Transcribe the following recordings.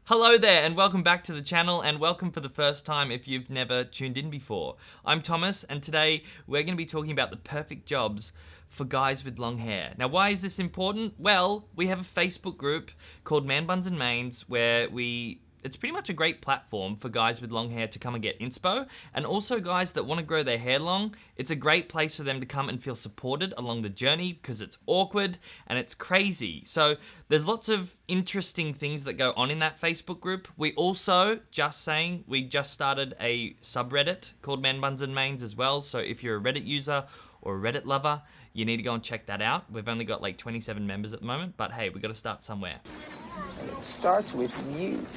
Hello there and welcome back to the channel, and welcome for the first time if you've never tuned in before. I'm Thomas, and today we're going to be talking about the perfect jobs for guys with long hair. Now, why is this important? Well, we have a Facebook group called Man Buns and Mains where it's pretty much a great platform for guys with long hair to come and get inspo, and also guys that want to grow their hair long. It's a great place for them to come and feel supported along the journey because it's awkward and it's crazy. So there's lots of interesting things that go on in that Facebook group. We also, we just started a subreddit called Man Buns and Mains as well. So if you're a Reddit user or a Reddit lover, you need to go and check that out. We've only got like 27 members at the moment, but hey, we got to start somewhere. And it starts with you.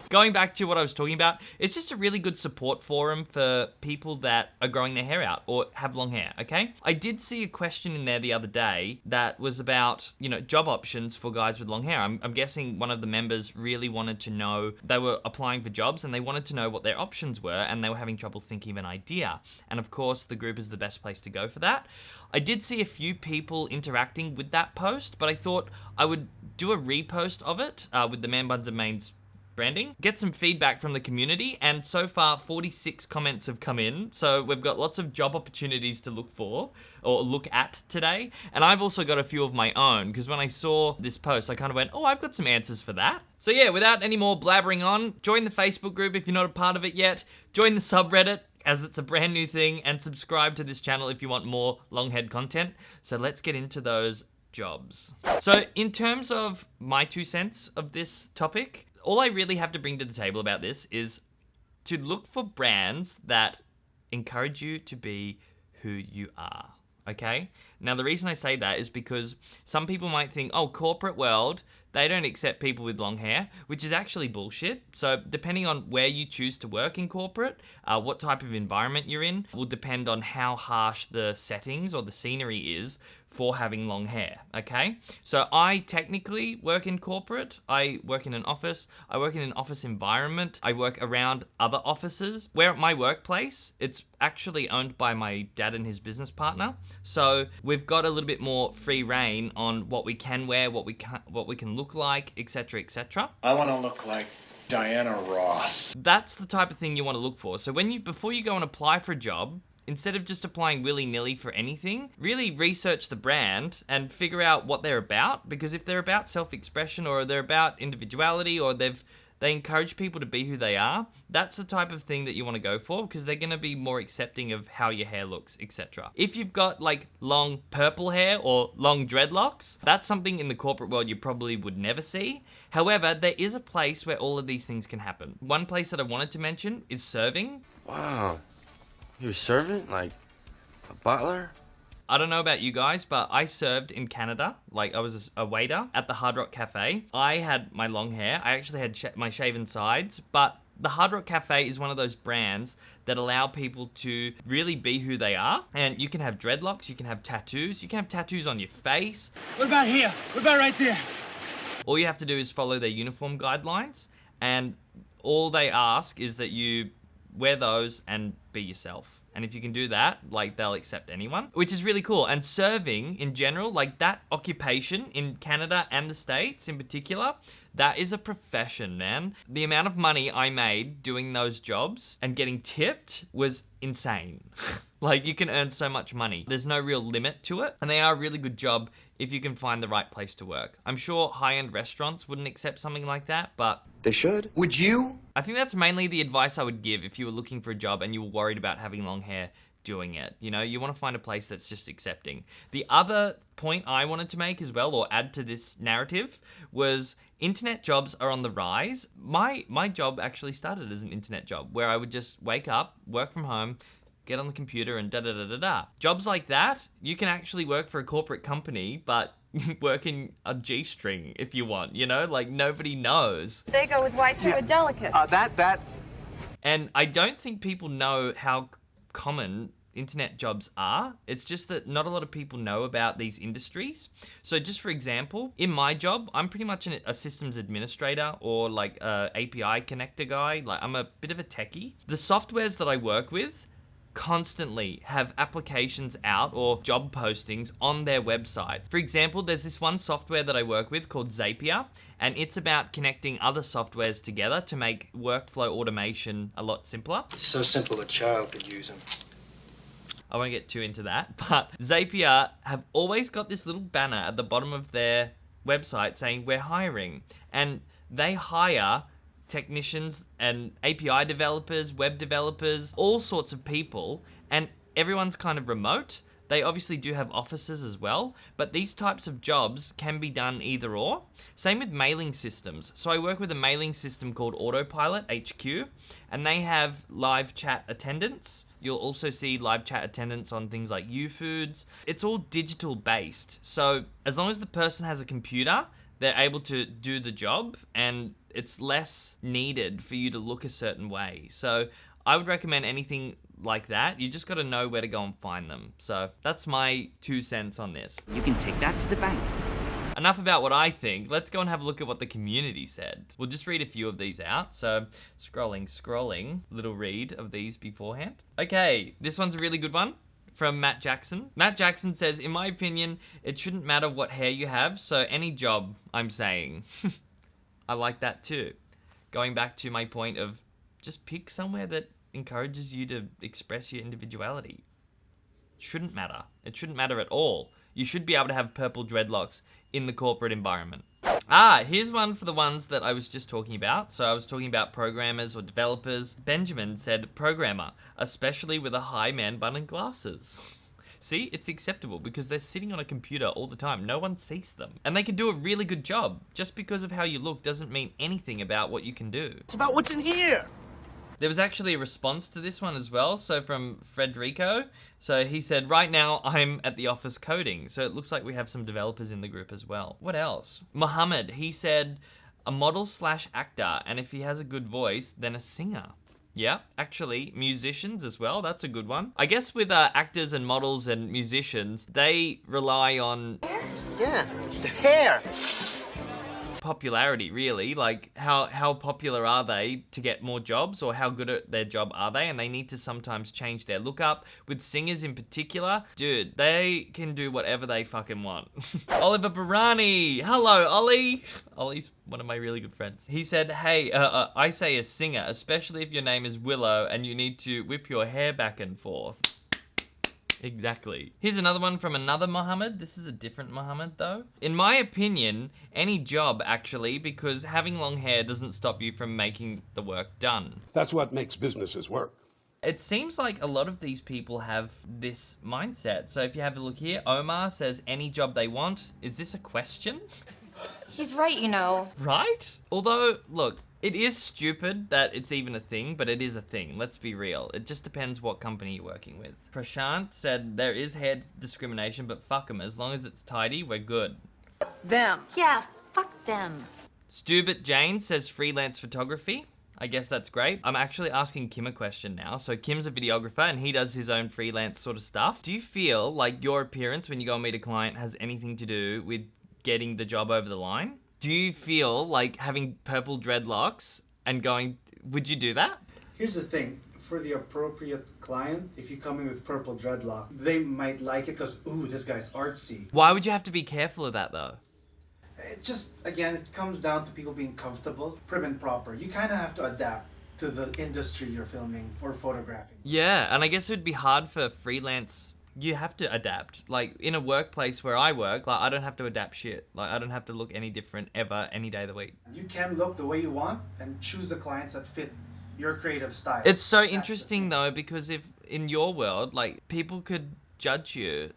Going back to what I was talking about, it's just a really good support forum for people that are growing their hair out or have long hair, okay? I did see a question in there the other day that was about, job options for guys with long hair. I'm guessing one of the members really wanted to know, they were applying for jobs and they wanted to know what their options were, and they were having trouble thinking of an idea. And of course, the group is the best place to go for that. I did see a few people interacting with that post, but I thought I would do a repost of it with the Man Buns and Mains branding, get some feedback from the community, and so far 46 comments have come in, so we've got lots of job opportunities to look for or look at today. And I've also got a few of my own, because when I saw this post I kind of went, oh, I've got some answers for that. So yeah, without any more blabbering on, join the Facebook group if you're not a part of it yet, join the subreddit as it's a brand new thing, and subscribe to this channel if you want more long head content. So let's get into those jobs. So in terms of my 2 cents of this topic, all I really have to bring to the table about this is to look for brands that encourage you to be who you are, okay? Now, the reason I say that is because some people might think, oh, corporate world, they don't accept people with long hair, which is actually bullshit. So depending on where you choose to work in corporate, what type of environment you're in, will depend on how harsh the settings or the scenery is for having long hair, okay? So I technically work in corporate. I work in an office. I work in an office environment. I work around other offices. Where at my workplace, it's actually owned by my dad and his business partner. So we've got a little bit more free reign on what we can wear, what we can look like, etc., etc. I want to look like Diana Ross. That's the type of thing you want to look for. So before you go and apply for a job, instead of just applying willy-nilly for anything, really research the brand and figure out what they're about. Because if they're about self-expression, or they're about individuality, or they encourage people to be who they are, that's the type of thing that you want to go for, because they're going to be more accepting of how your hair looks, etc. If you've got like long purple hair or long dreadlocks, that's something in the corporate world you probably would never see. However, there is a place where all of these things can happen. One place that I wanted to mention is serving. Wow. You're a servant? Like a butler? I don't know about you guys, but I served in Canada. Like, I was a waiter at the Hard Rock Cafe. I had my long hair. I actually had my shaven sides, but the Hard Rock Cafe is one of those brands that allow people to really be who they are. And you can have dreadlocks, you can have tattoos on your face. What about here? What about right there? All you have to do is follow their uniform guidelines, and all they ask is that you wear those and be yourself. And if you can do that, like, they'll accept anyone, which is really cool. And serving in general, like that occupation in Canada and the States in particular, that is a profession, man. The amount of money I made doing those jobs and getting tipped was insane. Like, you can earn so much money. There's no real limit to it. And they are a really good job if you can find the right place to work. I'm sure high-end restaurants wouldn't accept something like that, but They should. Would you? I think that's mainly the advice I would give if you were looking for a job and you were worried about having long hair doing it. You want to find a place that's just accepting. The other point I wanted to make as well, or add to this narrative, was internet jobs are on the rise. My job actually started as an internet job where I would just wake up, work from home, get on the computer, and da-da-da-da-da. Jobs like that, you can actually work for a corporate company, but work in a G-string if you want, like nobody knows. They go with whites or with delicates. And I don't think people know how common internet jobs are. It's just that not a lot of people know about these industries. So just for example, in my job, I'm pretty much a systems administrator, or like a API connector guy. Like, I'm a bit of a techie. The softwares that I work with constantly have applications out or job postings on their website. For example, there's this one software that I work with called Zapier, and it's about connecting other softwares together to make workflow automation a lot simpler. It's so simple a child could use them. I won't get too into that, but Zapier have always got this little banner at the bottom of their website saying we're hiring, and they hire technicians and API developers, web developers, all sorts of people, and everyone's kind of remote. They obviously do have offices as well, but these types of jobs can be done either or. Same with mailing systems. So I work with a mailing system called Autopilot HQ, and they have live chat attendants. You'll also see live chat attendants on things like YouFoods. It's all digital based. So as long as the person has a computer, they're able to do the job, and it's less needed for you to look a certain way. So I would recommend anything like that. You just got to know where to go and find them. So that's my 2 cents on this. You can take that to the bank. Enough about what I think. Let's go and have a look at what the community said. We'll just read a few of these out. So scrolling, little read of these beforehand. Okay, this one's a really good one from Matt Jackson. Matt Jackson says, in my opinion, it shouldn't matter what hair you have, so any job, I'm saying. I like that too. Going back to my point of just pick somewhere that encourages you to express your individuality. Shouldn't matter. It shouldn't matter at all. You should be able to have purple dreadlocks in the corporate environment. Here's one for the ones that I was just talking about. So I was talking about programmers or developers. Benjamin said programmer, especially with a high man bun and glasses. See, it's acceptable because they're sitting on a computer all the time. No one sees them. And they can do a really good job. Just because of how you look doesn't mean anything about what you can do. It's about what's in here. There was actually a response to this one as well. So from Frederico. So he said, right now I'm at the office coding. So it looks like we have some developers in the group as well. What else? Mohammed, he said a model/actor. And if he has a good voice, then a singer. Yeah, actually, musicians as well. That's a good one. I guess with actors and models and musicians, they rely on... Yeah, the hair. Popularity, really. Like, how popular are they to get more jobs, or how good at their job are they? And they need to sometimes change their look up. With singers in particular, dude, they can do whatever they fucking want. Oliver Barani. Hello, Ollie. Ollie's one of my really good friends. He said, hey, I say a singer, especially if your name is Willow and you need to whip your hair back and forth. Exactly. Here's another one from another Mohammed. This is a different Mohammed though. In my opinion, any job actually, because having long hair doesn't stop you from making the work done. That's what makes businesses work. It seems like a lot of these people have this mindset. So if you have a look here, Omar says any job they want. Is this a question? He's right, you know. Right? Although, look, it is stupid that it's even a thing, but it is a thing. Let's be real. It just depends what company you're working with. Prashant said there is hair discrimination, but fuck them. As long as it's tidy, we're good. Them. Yeah, fuck them. Stubit Jane says freelance photography. I guess that's great. I'm actually asking Kim a question now. So Kim's a videographer and he does his own freelance sort of stuff. Do you feel like your appearance when you go and meet a client has anything to do with getting the job over the line? Do you feel like having purple dreadlocks and going, would you do that? Here's the thing, for the appropriate client, if you come in with purple dreadlock, they might like it because, ooh, this guy's artsy. Why would you have to be careful of that though? It just, again, it comes down to people being comfortable, prim and proper. You kind of have to adapt to the industry you're filming or photographing. Yeah, and I guess it would be hard for freelance. You have to adapt. Like in a workplace where I work, like I don't have to adapt shit. Like I don't have to look any different ever, any day of the week. You can look the way you want and choose the clients that fit your creative style. It's so interesting though, because if in your world, like people could judge you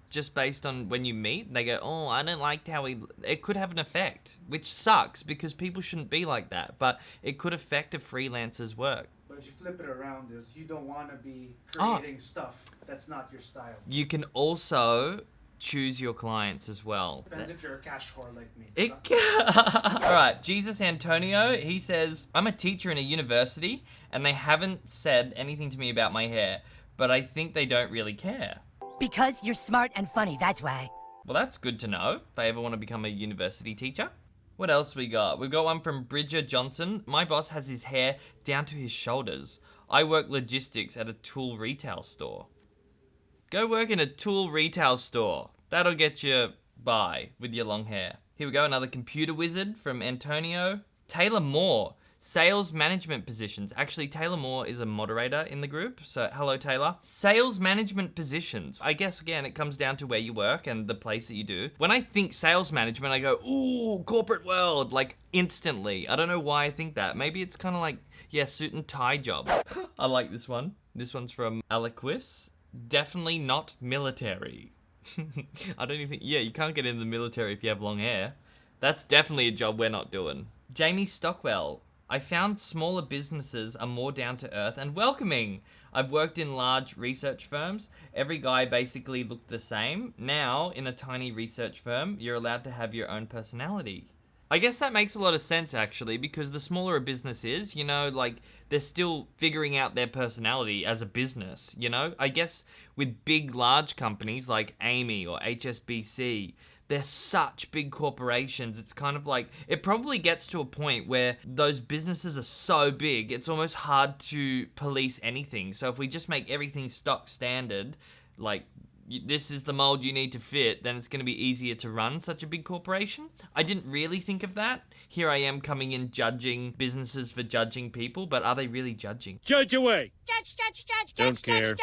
just based on when you meet, they go, oh, I don't like how it could have an effect, which sucks because people shouldn't be like that, but it could affect a freelancer's work. But if you flip it around, is you don't want to be creating stuff that's not your style. You can also choose your clients as well. Depends if you're a cash whore like me. All right, Jesus Antonio, he says, I'm a teacher in a university and they haven't said anything to me about my hair, but I think they don't really care. Because you're smart and funny, that's why. Well, that's good to know if I ever want to become a university teacher. What else we got? We've got one from Bridger Johnson. My boss has his hair down to his shoulders. I work logistics at a tool retail store. Go work in a tool retail store. That'll get you by with your long hair. Here we go, another computer wizard from Antonio. Taylor Moore, sales management positions. Actually, Taylor Moore is a moderator in the group, so hello, Taylor. Sales management positions. I guess, again, it comes down to where you work and the place that you do. When I think sales management, I go, ooh, corporate world, like instantly. I don't know why I think that. Maybe it's kind of like, yeah, suit and tie job. I like this one. This one's from Aliquis. Definitely not military. I don't even think, yeah, you can't get in the military if you have long hair. That's definitely a job we're not doing. Jamie Stockwell. I found smaller businesses are more down to earth and welcoming. I've worked in large research firms. Every guy basically looked the same. Now, in a tiny research firm, you're allowed to have your own personality. I guess that makes a lot of sense, actually, because the smaller a business is, you know, like, they're still figuring out their personality as a business, you know? I guess with big, large companies like Amy or HSBC, they're such big corporations. It's kind of like, it probably gets to a point where those businesses are so big, it's almost hard to police anything. So if we just make everything stock standard, like, this is the mold you need to fit, then it's going to be easier to run such a big corporation. I didn't really think of that. Here I am coming in judging businesses for judging people, but are they really judging? Judge away. Don't care.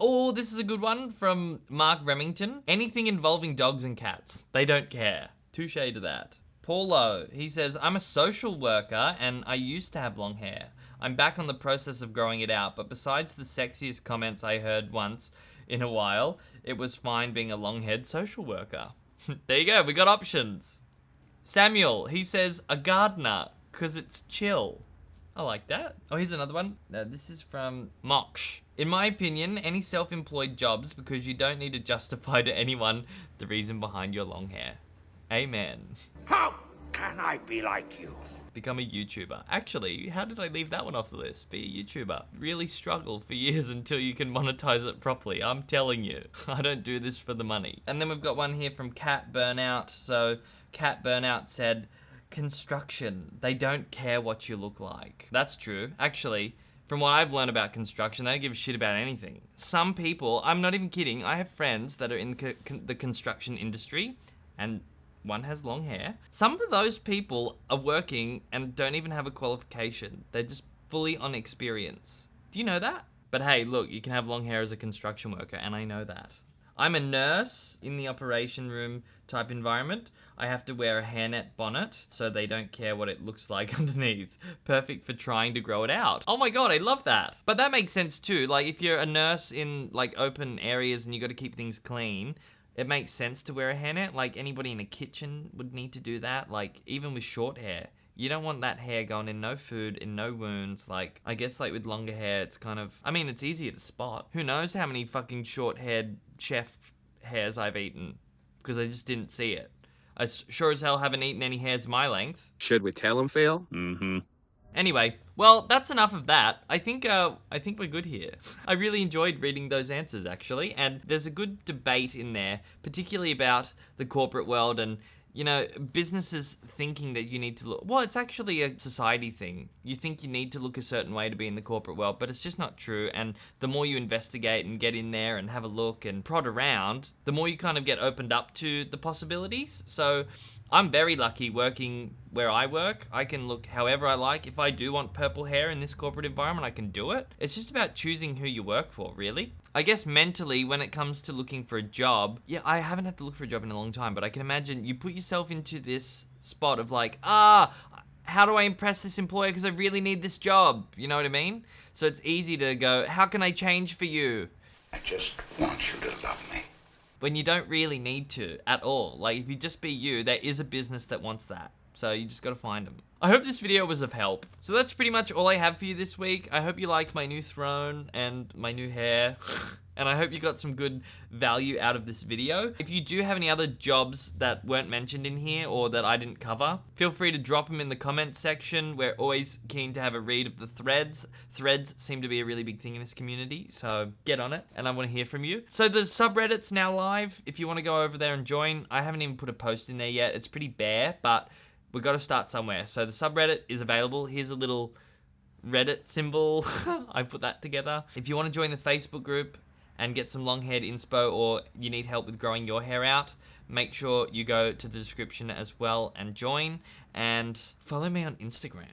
Oh, this is a good one from Mark Remington. Anything involving dogs and cats. They don't care. Touche to that. Paulo, he says, I'm a social worker and I used to have long hair. I'm back on the process of growing it out, but besides the sexiest comments I heard once in a while, it was fine being a long-haired social worker. There you go, we got options. Samuel, he says, a gardener, because it's chill. I like that. Oh, here's another one. This is from Moksh. In my opinion, any self-employed jobs, because you don't need to justify to anyone the reason behind your long hair. Amen. How can I be like you? Become a YouTuber. Actually, how did I leave that one off the list? Be a YouTuber. Really struggle for years until you can monetize it properly. I'm telling you. I don't do this for the money. And then we've got one here from Cat Burnout. So, Cat Burnout said, construction. They don't care what you look like. That's true. Actually, from what I've learned about construction, they don't give a shit about anything. Some people, I'm not even kidding, I have friends that are in the construction industry, and one has long hair. Some of those people are working and don't even have a qualification. They're just fully on experience. Do you know that? But hey, look, you can have long hair as a construction worker, and I know that. I'm a nurse in the operation room type environment. I have to wear a hairnet bonnet so they don't care what it looks like underneath. Perfect for trying to grow it out. Oh my god, I love that. But that makes sense too. Like if you're a nurse in like open areas and you got to keep things clean, it makes sense to wear a hairnet. Like anybody in a kitchen would need to do that. Like even with short hair, you don't want that hair going in no food, in no wounds. Like I guess like with longer hair, it's kind of, I mean, it's easier to spot. Who knows how many fucking short-haired chef hairs I've eaten because I just didn't see it. I sure as hell haven't eaten any hairs my length. Should we tell him, Phil? Mm-hmm. Anyway, well, that's enough of that. I think we're good here. I really enjoyed reading those answers, actually, and there's a good debate in there, particularly about the corporate world and, you know, businesses thinking that you need to look... Well, it's actually a society thing. You think you need to look a certain way to be in the corporate world, but it's just not true, and the more you investigate and get in there and have a look and prod around, the more you kind of get opened up to the possibilities. So I'm very lucky working where I work. I can look however I like. If I do want purple hair in this corporate environment, I can do it. It's just about choosing who you work for, really. I guess mentally, when it comes to looking for a job, yeah, I haven't had to look for a job in a long time, but I can imagine you put yourself into this spot of like, how do I impress this employer because I really need this job? You know what I mean? So it's easy to go, how can I change for you? I just want you to love me. When you don't really need to at all. Like if you just be you, there is a business that wants that. So you just got to find them. I hope this video was of help. So that's pretty much all I have for you this week. I hope you liked my new throne and my new hair. And I hope you got some good value out of this video. If you do have any other jobs that weren't mentioned in here or that I didn't cover, feel free to drop them in the comments section. We're always keen to have a read of the threads. Threads seem to be a really big thing in this community, so get on it, and I want to hear from you. So the subreddit's now live. If you want to go over there and join, I haven't even put a post in there yet. It's pretty bare, but we've got to start somewhere. So the subreddit is available. Here's a little Reddit symbol. I put that together. If you want to join the Facebook group and get some long-haired inspo, or you need help with growing your hair out, make sure you go to the description as well and join, and follow me on Instagram.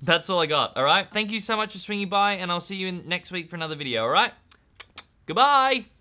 That's all I got, all right? Thank you so much for swinging by, and I'll see you next week for another video, all right? Goodbye!